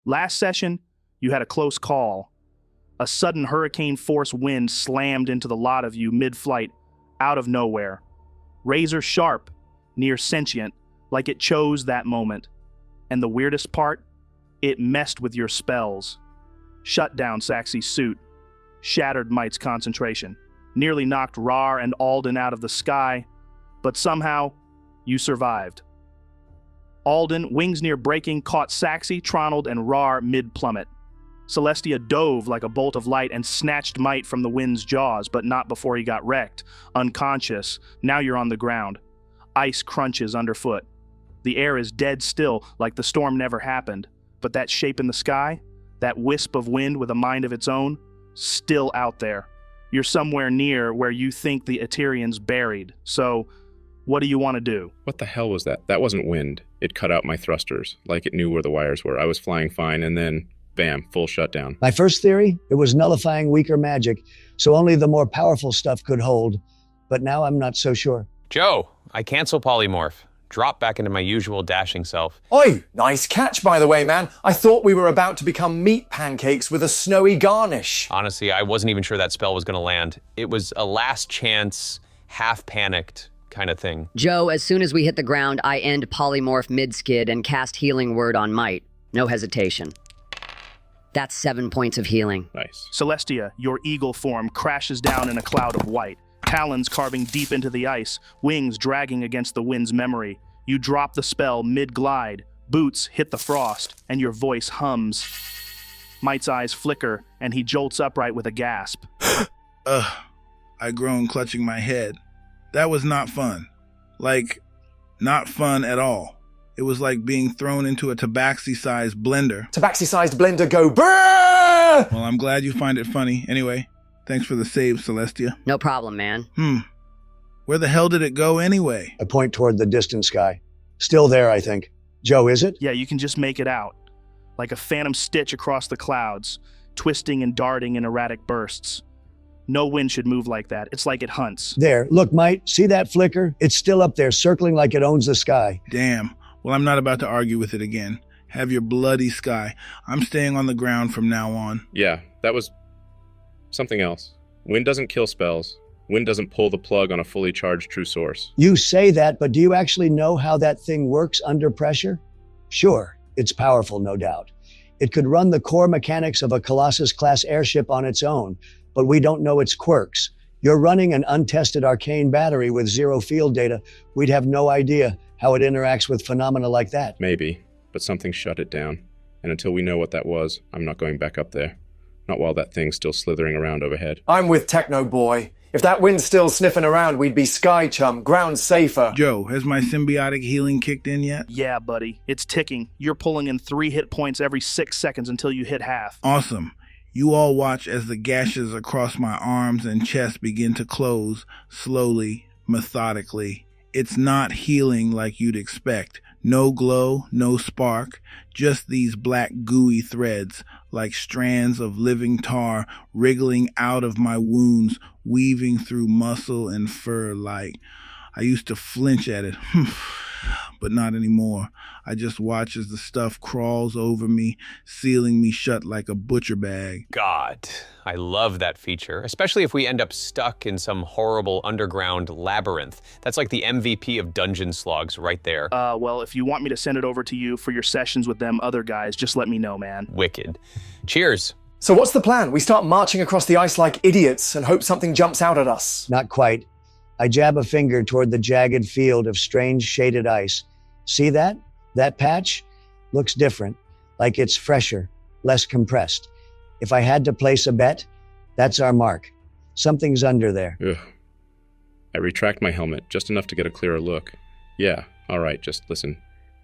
Last session, you had a close call. A sudden hurricane-force wind slammed into the lot of you mid-flight, out of nowhere. Razor sharp, near sentient, like it chose that moment. And the weirdest part? It messed with your spells. Shut down Saxy's suit, shattered Mite's concentration, nearly knocked Raarh and Alden out of the sky, but somehow, you survived. Alden, wings near breaking, caught Saxy, Tronald, and Raarh mid-plummet. Celestia dove like a bolt of light and snatched Mite from the wind's jaws, but not before he got wrecked. Unconscious, now you're on the ground. Ice crunches underfoot. The air is dead still, like the storm never happened. But that shape in the sky, that wisp of wind with a mind of its own, still out there. You're somewhere near where you think the Eterian's buried. So, what do you want to do? What the hell was that? That wasn't wind. It cut out my thrusters, like it knew where the wires were. I was flying fine, and then, bam, full shutdown. My first theory, it was nullifying weaker magic, so only the more powerful stuff could hold. But now I'm not so sure. Joe, I cancel polymorph. Drop back into my usual dashing self. Oi, nice catch, by the way, man. I thought we were about to become meat pancakes with a snowy garnish. Honestly, I wasn't even sure that spell was gonna land. It was a last chance, half-panicked kind of thing. Joe, as soon as we hit the ground, I end polymorph mid-skid and cast healing word on Mite. No hesitation. That's 7 points of healing. Nice. Celestia, your eagle form, crashes down in a cloud of white. Talons carving deep into the ice, wings dragging against the wind's memory. You drop the spell mid-glide, boots hit the frost, and your voice hums. Mite's eyes flicker, and he jolts upright with a gasp. I groan, clutching my head. That was not fun. Like, not fun at all. It was like being thrown into a tabaxi-sized blender. Tabaxi-sized blender go brrrr! Well, I'm glad you find it funny. Anyway, thanks for the save, Celestia. No problem, man. Where the hell did it go anyway? I point toward the distant sky. Still there, I think. Joe, is it? Yeah, you can just make it out. Like a phantom stitch across the clouds, twisting and darting in erratic bursts. No wind should move like that. It's like it hunts. There. Look, Mite, see that flicker? It's still up there, circling like it owns the sky. Damn. Well, I'm not about to argue with it again. Have your bloody sky. I'm staying on the ground from now on. Yeah, that was something else. Wind doesn't kill spells. Wind doesn't pull the plug on a fully charged true source. You say that, but do you actually know how that thing works under pressure? Sure, it's powerful, no doubt. It could run the core mechanics of a Colossus-class airship on its own, but we don't know its quirks. You're running an untested arcane battery with zero field data. We'd have no idea how it interacts with phenomena like that. Maybe, but something shut it down. And until we know what that was, I'm not going back up there. Not while that thing's still slithering around overhead. I'm with Techno Boy. If that wind's still sniffing around, we'd be sky chum, ground safer. Joe, has my symbiotic healing kicked in yet? Yeah, buddy. It's ticking. You're pulling in 3 hit points every 6 seconds until you hit half. Awesome. You all watch as the gashes across my arms and chest begin to close, slowly, methodically. It's not healing like you'd expect. No glow, no spark, just these black gooey threads, like strands of living tar wriggling out of my wounds, weaving through muscle and fur like. I used to flinch at it, but not anymore. I just watch as the stuff crawls over me, sealing me shut like a butcher bag. God, I love that feature, especially if we end up stuck in some horrible underground labyrinth. That's like the MVP of dungeon slogs right there. Well, if you want me to send it over to you for your sessions with them other guys, just let me know, man. Wicked. Cheers. So what's the plan? We start marching across the ice like idiots and hope something jumps out at us. Not quite. I jab a finger toward the jagged field of strange shaded ice. See that? That patch? Looks different, like it's fresher, less compressed. If I had to place a bet, that's our mark. Something's under there. Ugh. I retract my helmet, just enough to get a clearer look. Yeah, all right, just listen.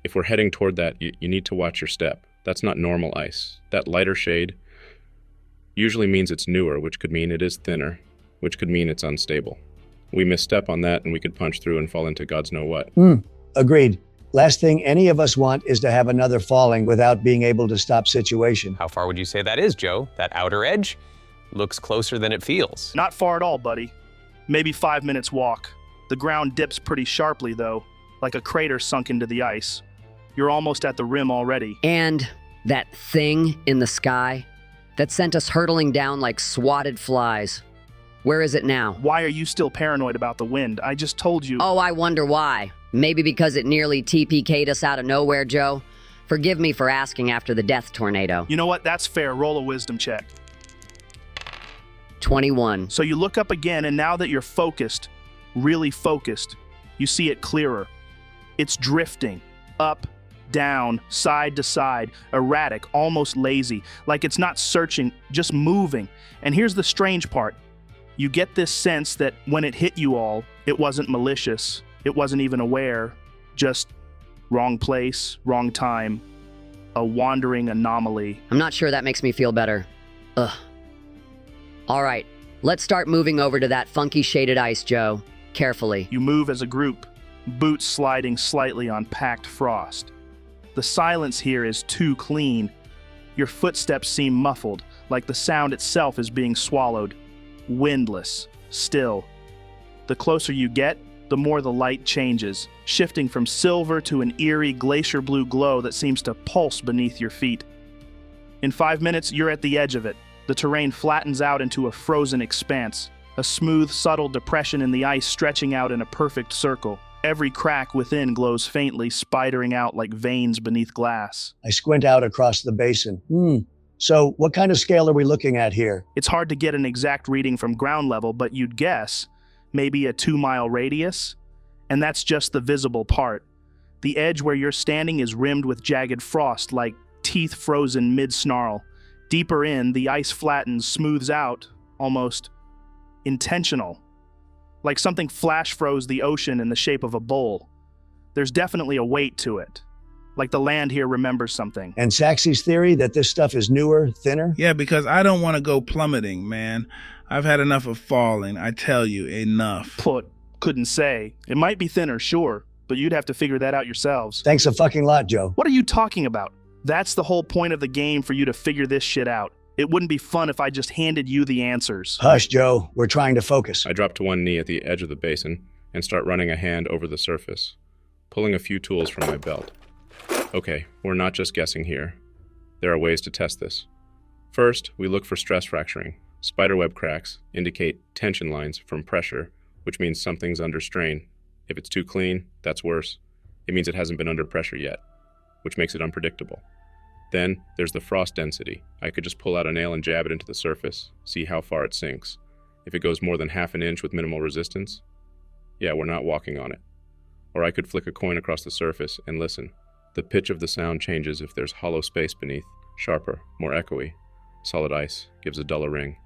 If we're heading toward that, you need to watch your step. That's not normal ice. That lighter shade usually means it's newer, which could mean it is thinner, which could mean it's unstable. We misstep on that and we could punch through and fall into God's know what. Agreed. Last thing any of us want is to have another falling without being able to stop situation. How far would you say that is, Joe? That outer edge? Looks closer than it feels. Not far at all, buddy. Maybe 5 minutes walk. The ground dips pretty sharply, though, like a crater sunk into the ice. You're almost at the rim already. And That thing in the sky that sent us hurtling down like swatted flies. Where is it now? Why are you still paranoid about the wind? I just told you. Oh, I wonder why. Maybe because it nearly TPK'd us out of nowhere, Joe? Forgive me for asking after the death tornado. You know what? That's fair. Roll a wisdom check. 21. So you look up again, and now that you're focused, really focused, you see it clearer. It's drifting, up, down, side to side, erratic, almost lazy, like it's not searching, just moving. And here's the strange part. You get this sense that when it hit you all, it wasn't malicious, it wasn't even aware, just wrong place, wrong time, a wandering anomaly. I'm not sure that makes me feel better. Ugh. All right, let's start moving over to that funky shaded ice, Joe. Carefully. You move as a group, boots sliding slightly on packed frost. The silence here is too clean. Your footsteps seem muffled, like the sound itself is being swallowed. Windless, still. The closer you get, the more the light changes, shifting from silver to an eerie glacier blue glow that seems to pulse beneath your feet. In 5 minutes, you're at the edge of it. The terrain flattens out into a frozen expanse, a smooth, subtle depression in the ice stretching out in a perfect circle. Every crack within glows faintly, spidering out like veins beneath glass. I squint out across the basin. So what kind of scale are we looking at here? It's hard to get an exact reading from ground level, but you'd guess maybe a 2-mile radius. And that's just the visible part. The edge where you're standing is rimmed with jagged frost, like teeth frozen mid-snarl. Deeper in, the ice flattens, smooths out, almost intentional. Like something flash froze the ocean in the shape of a bowl. There's definitely a weight to it. Like the land here remembers something. And Saxi's theory that this stuff is newer, thinner? Yeah, because I don't want to go plummeting, man. I've had enough of falling. I tell you, enough. Couldn't say. It might be thinner, sure, but you'd have to figure that out yourselves. Thanks a fucking lot, Joe. What are you talking about? That's the whole point of the game, for you to figure this shit out. It wouldn't be fun if I just handed you the answers. Hush, Joe. We're trying to focus. I drop to one knee at the edge of the basin and start running a hand over the surface, pulling a few tools from my belt. Okay, we're not just guessing here. There are ways to test this. First, we look for stress fracturing. Spiderweb cracks indicate tension lines from pressure, which means something's under strain. If it's too clean, that's worse. It means it hasn't been under pressure yet, which makes it unpredictable. Then there's the frost density. I could just pull out a nail and jab it into the surface, see how far it sinks. If it goes more than half an inch with minimal resistance, yeah, we're not walking on it. Or I could flick a coin across the surface and listen. The pitch of the sound changes if there's hollow space beneath, sharper, more echoey. Solid ice gives a duller ring.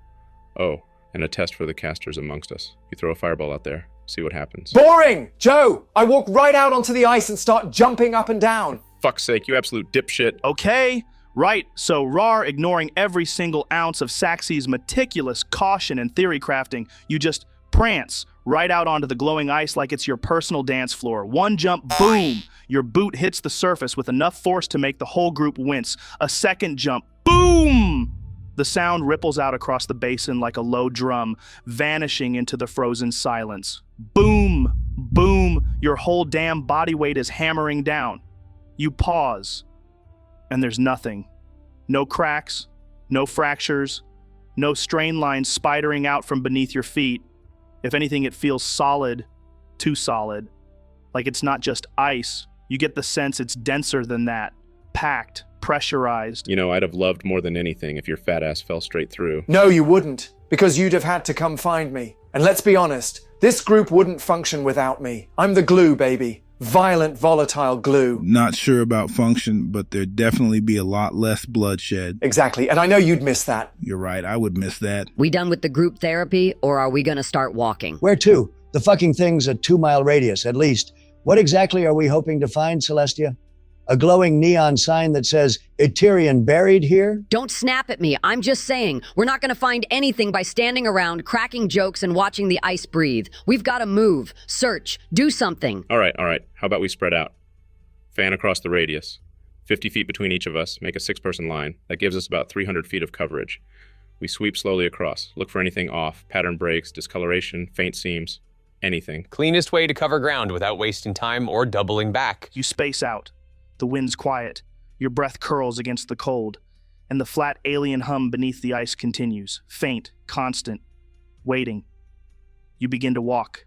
Oh, and a test for the casters amongst us. You throw a fireball out there, see what happens. Boring! Joe, I walk right out onto the ice and start jumping up and down. Fuck's sake, you absolute dipshit. Okay, right. So Raarh, ignoring every single ounce of Saxi's meticulous caution and theory crafting, you just prance right out onto the glowing ice like it's your personal dance floor. One jump, boom! Your boot hits the surface with enough force to make the whole group wince. A second jump, boom! The sound ripples out across the basin like a low drum, vanishing into the frozen silence. Boom! Boom! Your whole damn body weight is hammering down. You pause, and there's nothing. No cracks, no fractures, no strain lines spidering out from beneath your feet. If anything, it feels solid, too solid. Like it's not just ice. You get the sense it's denser than that. Packed, pressurized. You know, I'd have loved more than anything if your fat ass fell straight through. No, you wouldn't, because you'd have had to come find me. And let's be honest, this group wouldn't function without me. I'm the glue, baby. Violent, volatile glue. Not sure about function, but there'd definitely be a lot less bloodshed. Exactly, and I know you'd miss that. You're right, I would miss that. We done with the group therapy, or are we gonna start walking? Where to? The fucking thing's a 2-mile radius, at least. What exactly are we hoping to find, Celestia? A glowing neon sign that says, Eterian buried here? Don't snap at me. I'm just saying, we're not gonna find anything by standing around, cracking jokes, and watching the ice breathe. We've gotta move, search, do something. All right. How about we spread out? Fan across the radius. 50 feet between each of us, make a 6-person line. That gives us about 300 feet of coverage. We sweep slowly across, look for anything off, pattern breaks, discoloration, faint seams, anything. Cleanest way to cover ground without wasting time or doubling back. You space out. The wind's quiet. Your breath curls against the cold, and the flat alien hum beneath the ice continues, faint, constant, waiting. You begin to walk.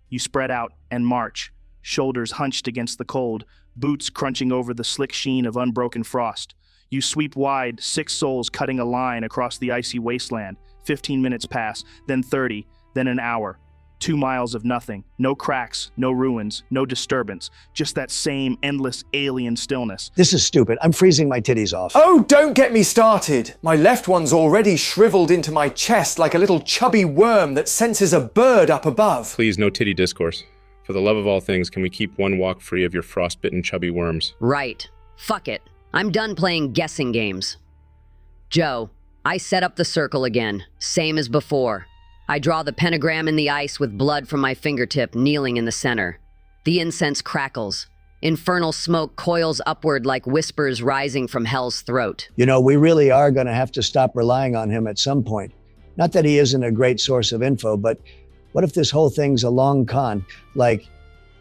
You spread out and march, shoulders hunched against the cold, boots crunching over the slick sheen of unbroken frost. You sweep wide, 6 souls cutting a line across the icy wasteland. 15 minutes pass, then 30, then an hour. 2 miles of nothing, no cracks, no ruins, no disturbance, just that same endless alien stillness. This is stupid. I'm freezing my titties off. Oh, don't get me started. My left one's already shriveled into my chest like a little chubby worm that senses a bird up above. Please, no titty discourse. For the love of all things, can we keep one walk free of your frostbitten chubby worms? Right. Fuck it. I'm done playing guessing games. Joe, I set up the circle again, same as before. I draw the pentagram in the ice with blood from my fingertip kneeling in the center. The incense crackles. Infernal smoke coils upward like whispers rising from hell's throat. You know, we really are going to have to stop relying on him at some point. Not that he isn't a great source of info, but what if this whole thing's a long con? Like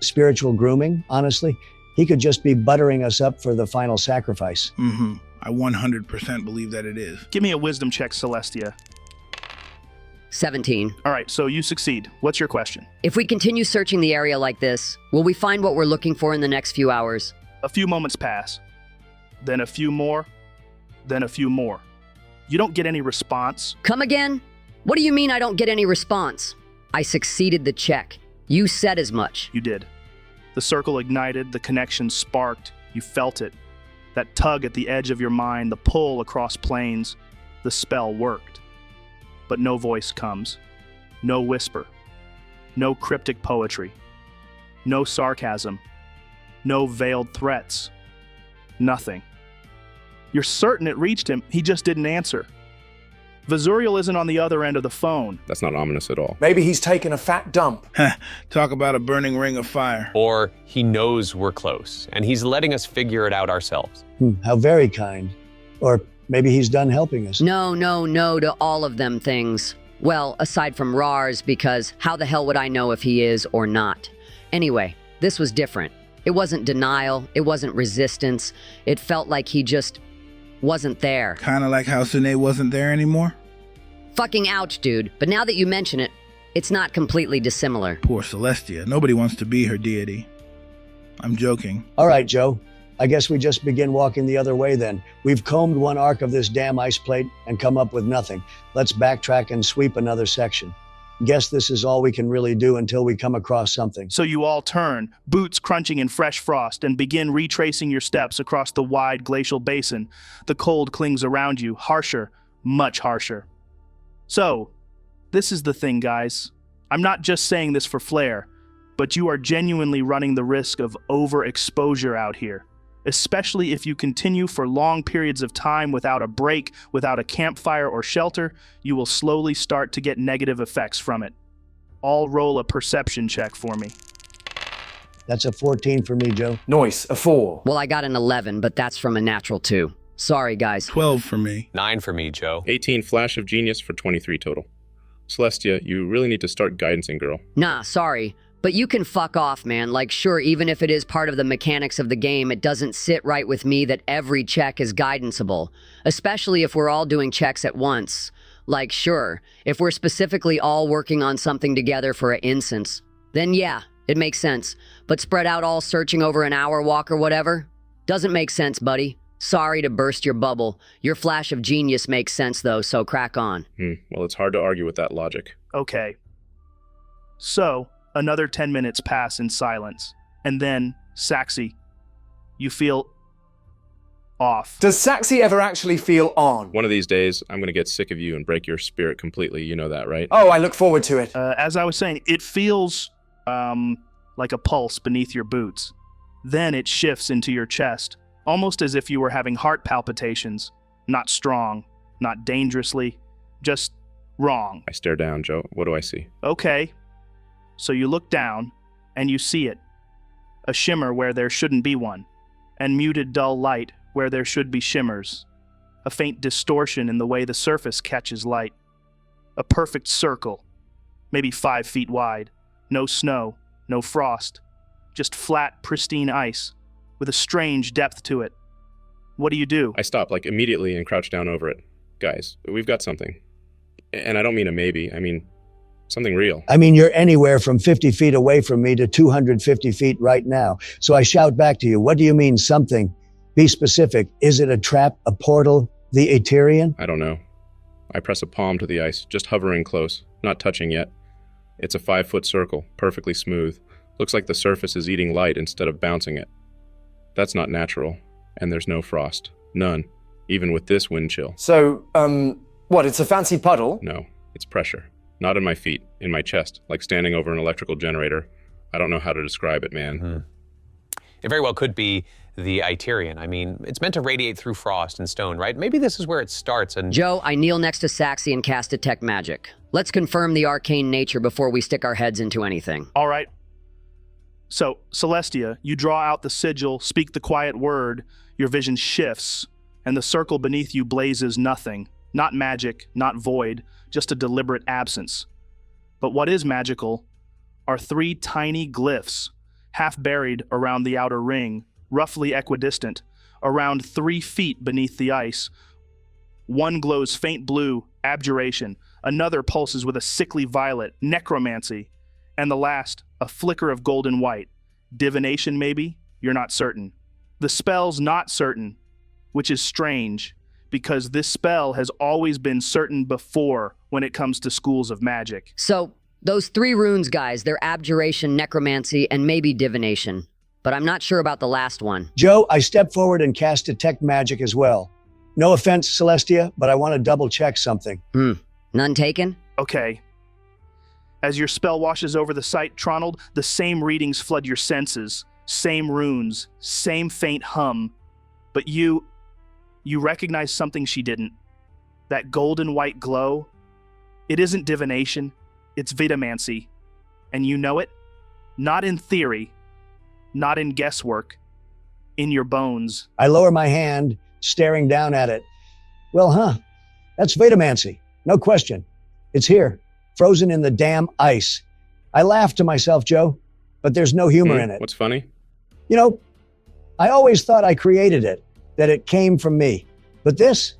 spiritual grooming, honestly? He could just be buttering us up for the final sacrifice. I 100% believe that it is. Give me a wisdom check, Celestia. 17. All right, so you succeed. What's your question? If we continue searching the area like this, will we find what we're looking for in the next few hours? A few moments pass, then a few more, then a few more. You don't get any response. Come again? What do you mean I don't get any response? I succeeded the check. You said as much. You did. The circle ignited, the connection sparked, you felt it. That tug at the edge of your mind, the pull across planes, the spell worked. But no voice comes, no whisper, no cryptic poetry, no sarcasm, no veiled threats, nothing. You're certain it reached him, he just didn't answer. Vazuriel isn't on the other end of the phone. That's not ominous at all. Maybe he's taken a fat dump. Talk about a burning ring of fire. Or he knows we're close, and he's letting us figure it out ourselves. How very kind. Or maybe he's done helping us. No to all of them things. Well, aside from Raarh's, because how the hell would I know if he is or not? Anyway, this was different. It wasn't denial, it wasn't resistance. It felt like he just wasn't there. Kind of like how Sine wasn't there anymore? Fucking ouch, dude. But now that you mention it, it's not completely dissimilar. Poor Celestia. Nobody wants to be her deity. I'm joking. All right, Joe. I guess we just begin walking the other way then. We've combed one arc of this damn ice plate and come up with nothing. Let's backtrack and sweep another section. Guess this is all we can really do until we come across something. So you all turn, boots crunching in fresh frost, and begin retracing your steps across the wide glacial basin. The cold clings around you, harsher, much harsher. So, this is the thing, guys. I'm not just saying this for flair, but you are genuinely running the risk of overexposure out here. Especially if you continue for long periods of time without a break, without a campfire or shelter, you will slowly start to get negative effects from it. All roll a perception check for me. That's a 14 for me, Joe. Noise, a 4. Well, I got an 11, but that's from a natural 2. Sorry, guys. 12 for me. 9 for me, Joe. 18 flash of genius for 23 total. Celestia, you really need to start guidancing, girl. Nah, sorry. But you can fuck off, man. Like, sure, even if it is part of the mechanics of the game, it doesn't sit right with me that every check is guidanceable. Especially if we're all doing checks at once. Like, sure, if we're specifically all working on something together for an instance, then yeah, it makes sense. But spread out all searching over an hour walk or whatever? Doesn't make sense, buddy. Sorry to burst your bubble. Your flash of genius makes sense, though, so crack on. Well, it's hard to argue with that logic. Okay. So, another 10 minutes pass in silence. And then, Saxi, you feel off. Does Saxi ever actually feel on? One of these days, I'm going to get sick of you and break your spirit completely. You know that, right? Oh, I look forward to it. As I was saying, it feels like a pulse beneath your boots. Then it shifts into your chest, almost as if you were having heart palpitations. Not strong, not dangerously, just wrong. I stare down, Joe. What do I see? Okay. So you look down, and you see it. A shimmer where there shouldn't be one, and muted dull light where there should be shimmers. A faint distortion in the way the surface catches light. A perfect circle, maybe 5 feet wide. No snow, no frost. Just flat, pristine ice, with a strange depth to it. What do you do? I stop, like, immediately and crouch down over it. Guys, we've got something. And I don't mean a maybe, I mean something real. I mean, you're anywhere from 50 feet away from me to 250 feet right now. So I shout back to you, what do you mean something? Be specific. Is it a trap, a portal, the Aterian? I don't know. I press a palm to the ice, just hovering close, not touching yet. It's a 5-foot circle, perfectly smooth. Looks like the surface is eating light instead of bouncing it. That's not natural. And there's no frost. None. Even with this wind chill. So, what, it's a fancy puddle? No, it's pressure. Not in my feet, in my chest, like standing over an electrical generator. I don't know how to describe it, man. It very well could be the Aterian. I mean, it's meant to radiate through frost and stone, right? Maybe this is where it starts and... Joe, I kneel next to Saxi and cast Detect Magic. Let's confirm the arcane nature before we stick our heads into anything. All right. So, Celestia, you draw out the sigil, speak the quiet word, your vision shifts, and the circle beneath you blazes nothing. Not magic, not void, just a deliberate absence. But what is magical are 3 tiny glyphs, half buried around the outer ring, roughly equidistant, around 3 feet beneath the ice. One glows faint blue, abjuration. Another pulses with a sickly violet, necromancy. And the last, a flicker of golden white. Divination, maybe? You're not certain. The spell's not certain, which is strange, because this spell has always been certain before when it comes to schools of magic. So, those 3 runes, guys, they're abjuration, necromancy, and maybe divination. But I'm not sure about the last one. Joe, I step forward and cast Detect Magic as well. No offense, Celestia, but I want to double check something. None taken? Okay. As your spell washes over the site, Tronald, the same readings flood your senses. Same runes, same faint hum. But you recognize something she didn't. That golden white glow. It isn't divination, it's vitamancy. And you know it? Not in theory, not in guesswork, in your bones. I lower my hand, staring down at it. Well, that's vitamancy. No question. It's here, frozen in the damn ice. I laugh to myself, Joe, but there's no humor in it. What's funny? You know, I always thought I created it, that it came from me. But this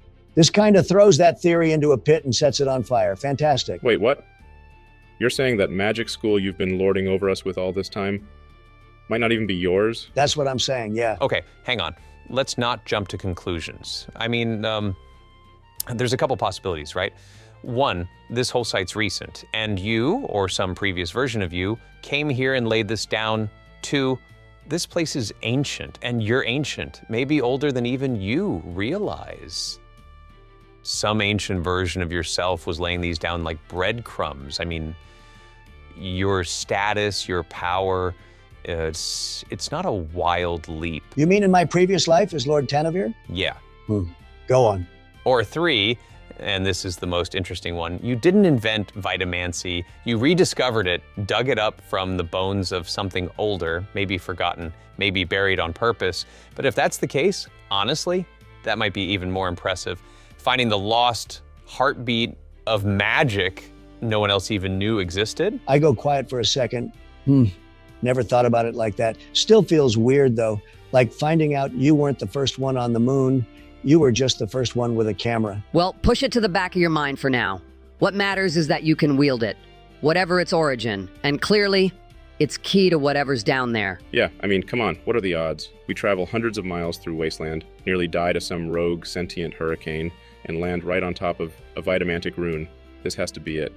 kind of throws that theory into a pit and sets it on fire. Fantastic. Wait, what? You're saying that magic school you've been lording over us with all this time might not even be yours? That's what I'm saying, yeah. Okay, hang on. Let's not jump to conclusions. I mean, there's a couple possibilities, right? One, this whole site's recent, and you, or some previous version of you, came here and laid this down. 2, this place is ancient, and you're ancient, maybe older than even you realize. Some ancient version of yourself was laying these down like breadcrumbs. I mean, your status, your power, it's not a wild leap. You mean in my previous life as Lord Tanavir? Yeah. Go on. Or 3, and this is the most interesting one, you didn't invent vitamancy, you rediscovered it, dug it up from the bones of something older, maybe forgotten, maybe buried on purpose. But if that's the case, honestly, that might be even more impressive. Finding the lost heartbeat of magic no one else even knew existed. I go quiet for a second. Never thought about it like that. Still feels weird though, like finding out you weren't the first one on the moon. You were just the first one with a camera. Well, push it to the back of your mind for now. What matters is that you can wield it, whatever its origin, and clearly, it's key to whatever's down there. Yeah, I mean, come on, what are the odds? We travel hundreds of miles through wasteland, nearly die to some rogue sentient hurricane, and land right on top of a vitamantic rune. This has to be it.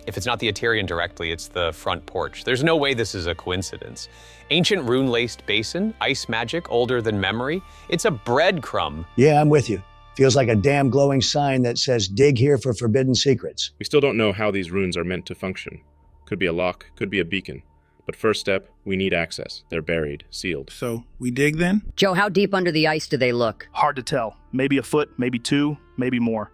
If it's not the Aterian directly, it's the front porch. There's no way this is a coincidence. Ancient rune-laced basin, ice magic older than memory. It's a breadcrumb. Yeah, I'm with you. Feels like a damn glowing sign that says, dig here for forbidden secrets. We still don't know how these runes are meant to function. Could be a lock, could be a beacon. But first step, we need access. They're buried, sealed. So, we dig then? Joe, how deep under the ice do they look? Hard to tell. Maybe a foot, maybe 2, maybe more.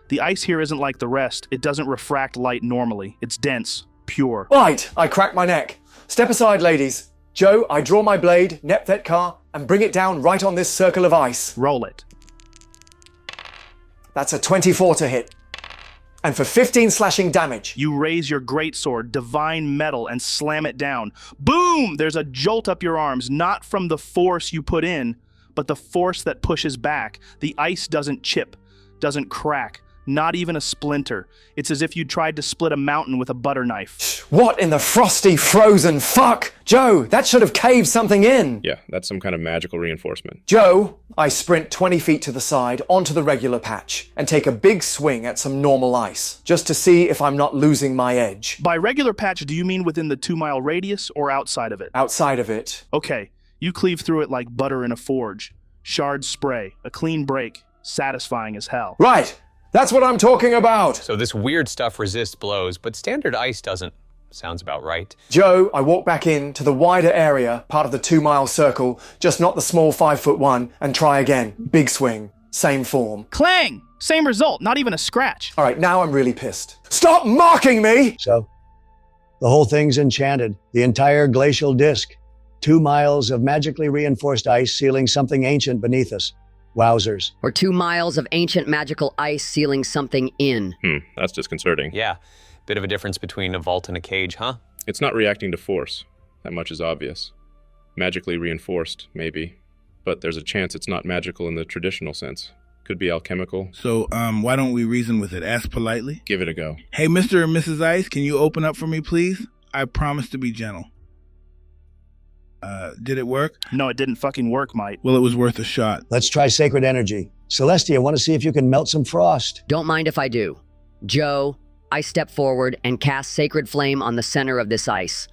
The ice here isn't like the rest. It doesn't refract light normally. It's dense, pure. Right, I crack my neck. Step aside, ladies. Joe, I draw my blade, Nepthetkar, and bring it down right on this circle of ice. Roll it. That's a 24 to hit. And for 15 slashing damage. You raise your greatsword, divine metal, and slam it down. Boom! There's a jolt up your arms, not from the force you put in, but the force that pushes back, the ice doesn't chip, doesn't crack, not even a splinter. It's as if you tried to split a mountain with a butter knife. What in the frosty, frozen fuck? Joe, that should have caved something in. Yeah, that's some kind of magical reinforcement. Joe, I sprint 20 feet to the side onto the regular patch and take a big swing at some normal ice, just to see if I'm not losing my edge. By regular patch, do you mean within the 2-mile radius or outside of it? Outside of it. Okay, you cleave through it like butter in a forge. Shards spray, a clean break, satisfying as hell. Right! That's what I'm talking about! So this weird stuff resists blows, but standard ice doesn't. Sounds about right. Joe, I walk back in to the wider area, part of the 2-mile circle, just not the small 5-foot one, and try again. Big swing. Same form. Clang! Same result, not even a scratch. All right, now I'm really pissed. Stop mocking me! So, the whole thing's enchanted. The entire glacial disk. 2 miles of magically reinforced ice sealing something ancient beneath us. Wowzers. Or 2 miles of ancient magical ice sealing something in. That's disconcerting. Yeah, bit of a difference between a vault and a cage, huh? It's not reacting to force. That much is obvious. Magically reinforced, maybe. But there's a chance it's not magical in the traditional sense. Could be alchemical. So, why don't we reason with it? Ask politely. Give it a go. Hey, Mr. and Mrs. Ice, can you open up for me, please? I promise to be gentle. Did it work? No, it didn't fucking work, Mite. Well, it was worth a shot. Let's try sacred energy. Celestia, I want to see if you can melt some frost. Don't mind if I do. Joe, I step forward and cast Sacred Flame on the center of this ice.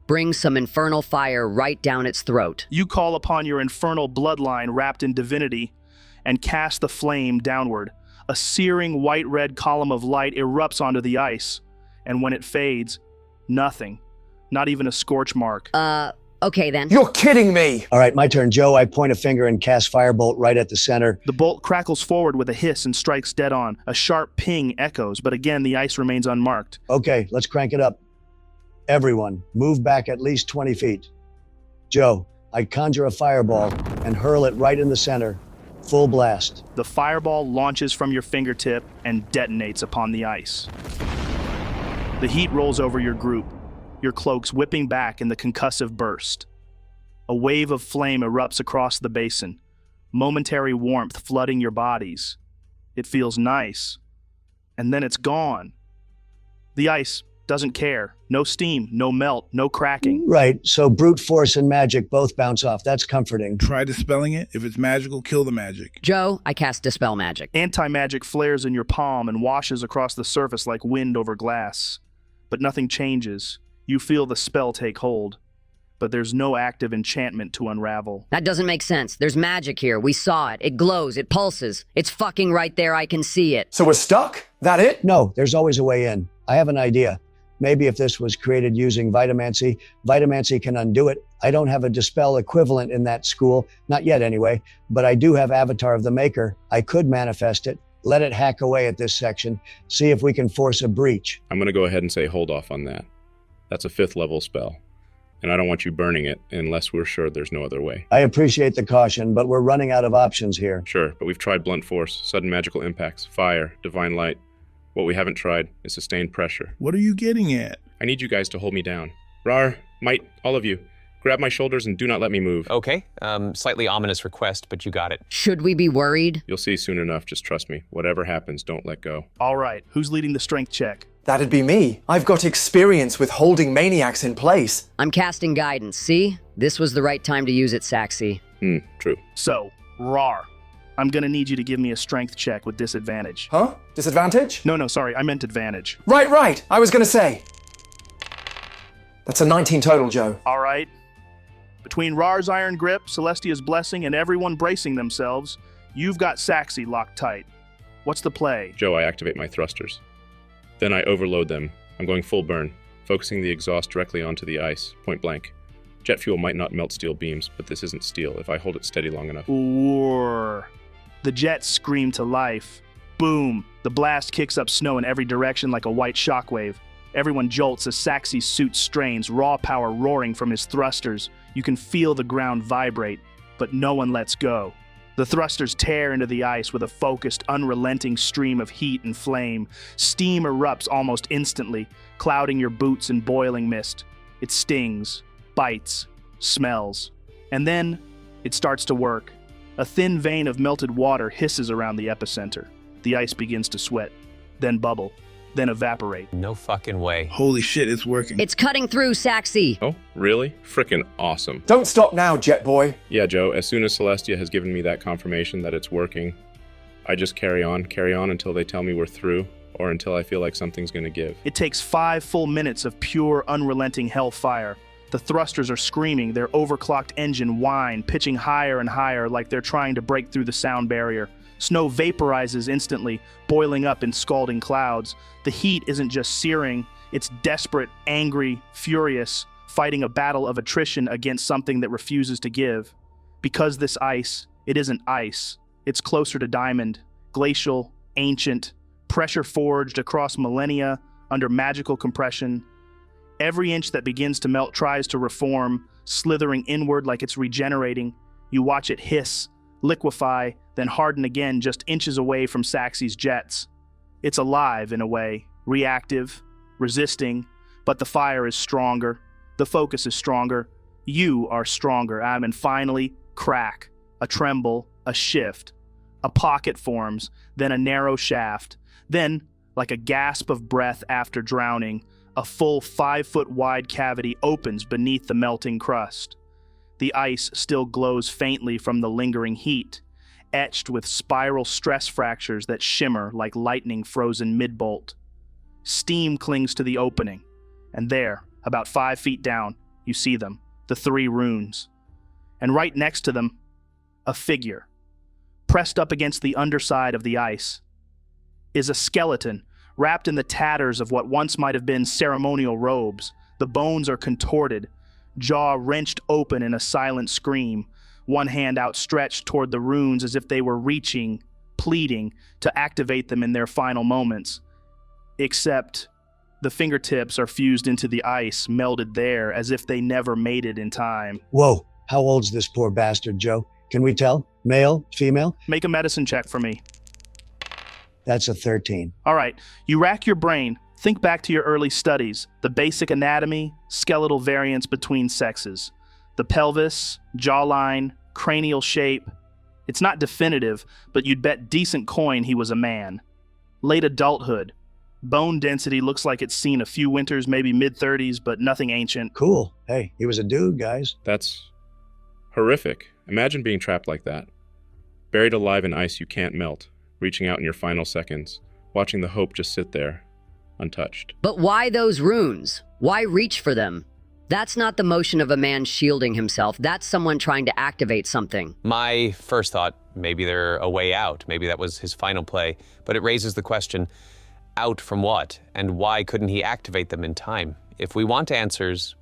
Bring some infernal fire right down its throat. You call upon your infernal bloodline wrapped in divinity and cast the flame downward. A searing white-red column of light erupts onto the ice, and when it fades, nothing. Not even a scorch mark. Okay then. You're kidding me! All right, my turn. Joe, I point a finger and cast Firebolt right at the center. The bolt crackles forward with a hiss and strikes dead on. A sharp ping echoes, but again the ice remains unmarked. Okay, let's crank it up. Everyone, move back at least 20 feet. Joe, I conjure a fireball and hurl it right in the center. Full blast. The fireball launches from your fingertip and detonates upon the ice. The heat rolls over your group, your cloaks whipping back in the concussive burst. A wave of flame erupts across the basin, momentary warmth flooding your bodies. It feels nice, and then it's gone. The ice doesn't care. No steam, no melt, no cracking. Right, so brute force and magic both bounce off. That's comforting. Try dispelling it. If it's magical, kill the magic. Joe, I cast Dispel Magic. Anti-magic flares in your palm and washes across the surface like wind over glass. But nothing changes. You feel the spell take hold, but there's no active enchantment to unravel. That doesn't make sense. There's magic here. We saw it. It glows. It pulses. It's fucking right there. I can see it. So we're stuck? That it? No, there's always a way in. I have an idea. Maybe if this was created using Vitamancy, Vitamancy can undo it. I don't have a Dispel equivalent in that school, not yet anyway, but I do have Avatar of the Maker. I could manifest it, let it hack away at this section, see if we can force a breach. I'm going to go ahead and say hold off on that. That's a 5th level spell, and I don't want you burning it unless we're sure there's no other way. I appreciate the caution, but we're running out of options here. Sure, but we've tried blunt force, sudden magical impacts, fire, divine light. What we haven't tried is sustained pressure. What are you getting at? I need you guys to hold me down. Raarh, Mite, all of you, grab my shoulders and do not let me move. Okay, slightly ominous request, but you got it. Should we be worried? You'll see soon enough, just trust me. Whatever happens, don't let go. All right, who's leading the strength check? That'd be me. I've got experience with holding maniacs in place. I'm casting guidance. See? This was the right time to use it, Saxy. True. So, Raarh, I'm gonna need you to give me a strength check with disadvantage. Huh? Disadvantage? No, sorry, I meant advantage. Right. I was gonna say. That's a 19 total, Joe. All right. Between Raarh's iron grip, Celestia's blessing, and everyone bracing themselves, you've got Saxy locked tight. What's the play? Joe, I activate my thrusters. Then I overload them. I'm going full burn, focusing the exhaust directly onto the ice, point blank. Jet fuel might not melt steel beams, but this isn't steel if I hold it steady long enough. Roar. The jets scream to life. Boom. The blast kicks up snow in every direction like a white shockwave. Everyone jolts as Saxy's suit strains, raw power roaring from his thrusters. You can feel the ground vibrate, but no one lets go. The thrusters tear into the ice with a focused, unrelenting stream of heat and flame. Steam erupts almost instantly, clouding your boots in boiling mist. It stings, bites, smells. And then it starts to work. A thin vein of melted water hisses around the epicenter. The ice begins to sweat, then bubble, then evaporate. No fucking way. Holy shit, it's working. It's cutting through, Saxy. Oh, really? Frickin' awesome. Don't stop now, Jet Boy. Yeah, Joe, as soon as Celestia has given me that confirmation that it's working, I just carry on until they tell me we're through, or until I feel like something's gonna give. It takes 5 full minutes of pure, unrelenting hellfire. The thrusters are screaming, their overclocked engine whine, pitching higher and higher like they're trying to break through the sound barrier. Snow vaporizes instantly, boiling up in scalding clouds. The heat isn't just searing, it's desperate, angry, furious, fighting a battle of attrition against something that refuses to give. Because this ice, it isn't ice. It's closer to diamond, glacial, ancient, pressure forged across millennia under magical compression. Every inch that begins to melt tries to reform, slithering inward like it's regenerating. You watch it hiss, liquefy, then harden again just inches away from Saxy's jets. It's alive in a way, reactive, resisting, but the fire is stronger, the focus is stronger, you are stronger, and finally, crack, a tremble, a shift. A pocket forms, then a narrow shaft, then, like a gasp of breath after drowning, a full 5-foot wide cavity opens beneath the melting crust. The ice still glows faintly from the lingering heat, etched with spiral stress fractures that shimmer like lightning frozen mid-bolt. Steam clings to the opening, and there, about 5 feet down, you see them, the 3 runes. And right next to them, a figure, pressed up against the underside of the ice, is a skeleton wrapped in the tatters of what once might have been ceremonial robes. The bones are contorted, jaw wrenched open in a silent scream, one hand outstretched toward the runes as if they were reaching, pleading, to activate them in their final moments. Except the fingertips are fused into the ice, melded there as if they never made it in time. Whoa, how old's this poor bastard, Joe? Can we tell? Male? Female? Make a medicine check for me. That's a 13. All right, you rack your brain. Think back to your early studies, the basic anatomy, skeletal variance between sexes, the pelvis, jawline, cranial shape. It's not definitive, but you'd bet decent coin he was a man. Late adulthood. Bone density looks like it's seen a few winters, maybe mid-30s, but nothing ancient. Cool. Hey, he was a dude, guys. That's horrific. Imagine being trapped like that. Buried alive in ice you can't melt, reaching out in your final seconds, watching the hope just sit there, untouched. But why those runes? Why reach for them? That's not the motion of a man shielding himself. That's someone trying to activate something. My first thought, maybe they're a way out. Maybe that was his final play. But it raises the question, out from what? And why couldn't he activate them in time? If we want answers,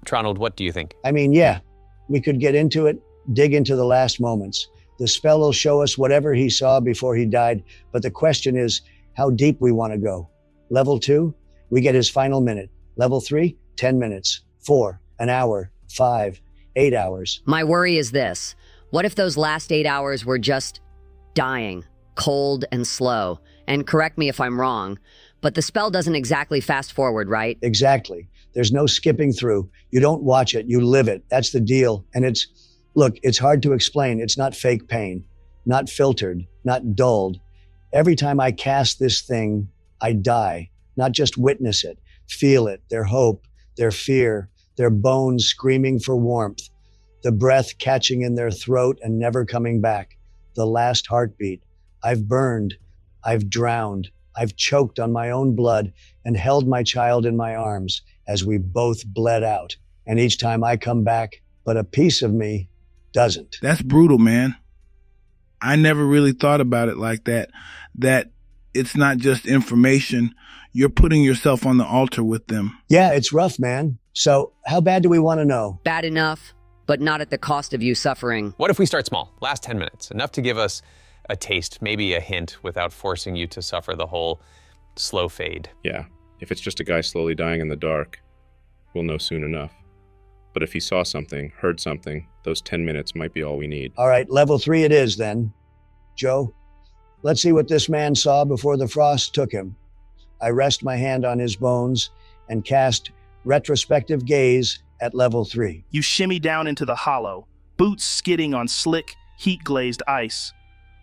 Tronald, what do you think? I mean, yeah, we could get into it, dig into the last moments. The spell will show us whatever he saw before he died, but the question is how deep we want to go. Level 2, we get his final minute. Level 3, 10 minutes. 4, an hour. 5, 8 hours. My worry is this. What if those last 8 hours were just dying, cold and slow? And correct me if I'm wrong, but the spell doesn't exactly fast forward, right? Exactly. There's no skipping through. You don't watch it, you live it. That's the deal. And look, it's hard to explain. It's not fake pain, not filtered, not dulled. Every time I cast this thing, I die. Not just witness it, feel it, their hope, their fear, their bones screaming for warmth, the breath catching in their throat and never coming back, the last heartbeat. I've burned, I've drowned, I've choked on my own blood and held my child in my arms as we both bled out. And each time I come back, but a piece of me doesn't. That's brutal, man. I never really thought about it like that. That it's not just information. You're putting yourself on the altar with them. Yeah, it's rough, man. So how bad do we want to know? Bad enough, but not at the cost of you suffering. What if we start small? Last 10 minutes, enough to give us a taste, maybe a hint, without forcing you to suffer the whole slow fade. Yeah, if it's just a guy slowly dying in the dark, we'll know soon enough. But if he saw something, heard something, those 10 minutes might be all we need. All right, level 3 it is then. Joe, let's see what this man saw before the frost took him. I rest my hand on his bones and cast retrospective gaze at level 3. You shimmy down into the hollow, boots skidding on slick, heat-glazed ice.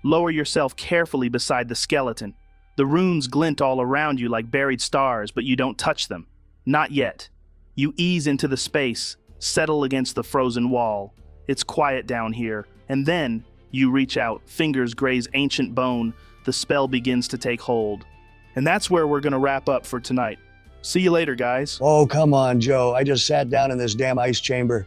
Lower yourself carefully beside the skeleton. The runes glint all around you like buried stars, but you don't touch them. Not yet. You ease into the space, settle against the frozen wall. It's quiet down here, and then you reach out, fingers graze ancient bone, the spell begins to take hold. And that's where we're going to wrap up for tonight. See you later, guys. Oh, come on, Joe. I just sat down in this damn ice chamber.